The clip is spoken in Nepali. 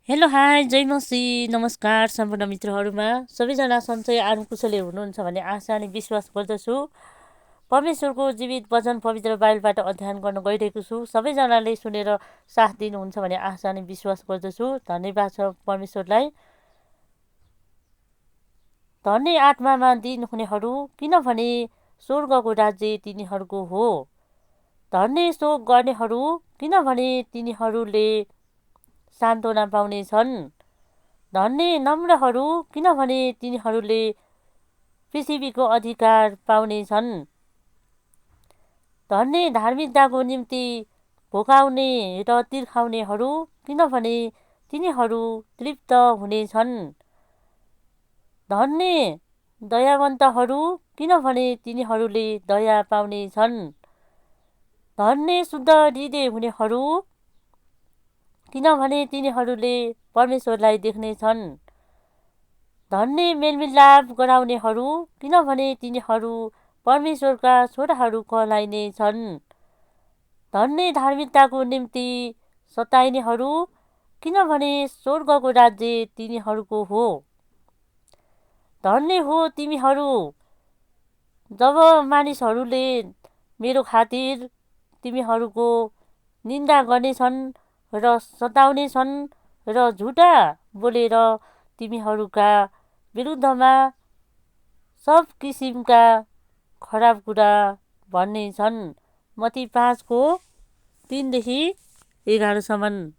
हेलो हाई जय मसी नमस्कार सम्पूर्ण मित्रहरूमा सबैजना सन्चै आरामकुशली हुनुहुन्छ भन्ने आशा अनि विश्वास गर्दछु। परमेश्वरको जीवित वचन पवित्र बाइबलबाट अध्ययन गर्न गइरहेको छु। सबैजनाले सुनेर साथ दिनुहुन्छ भन्ने आशा अनि विश्वास गर्दछु। धन्यवाद छ परमेश्वरलाई। धन्य आत्मामा दिन हुनेहरू किनभने स्वर्गको राज्य तिनीहरूको हो। धन्य शोक गर्नेहरू किनभने तिनीहरूले सान्त्वना पाउनेछन्। धन्य नम्रहरू किनभने तिनीहरूले पृथ्वीको अधिकार पाउनेछन्। धन्य धार्मिकताको निम्ति भोकाउने र तिर्खाउनेहरू किनभने तिनीहरू तृप्त हुनेछन्। धन्य दयावन्तहरू किनभने तिनीहरूले दया पाउनेछन्। धन्य शुद्ध हृदय हुनेहरू किनभने तिनीहरूले परमेश्वरलाई देख्नेछन्। धन्य मेलमिलाप गराउनेहरू किनभने तिनीहरू परमेश्वरका छोराहरू कहलाइनेछन्। धन्य धार्मिकताको निम्ति सताइनेहरू किनभने स्वर्गको राज्य तिनीहरूको हो। धन्य हो तिमीहरू जब मानिसहरूले मेरो खातिर तिमीहरूको निन्दा गर्नेछन् र सताउनेछन् र झुटा बोलेर तिमीहरूका विरुद्धमा सब किसिमका खराब कुरा भन्नेछन्। मत्ती 5:3-11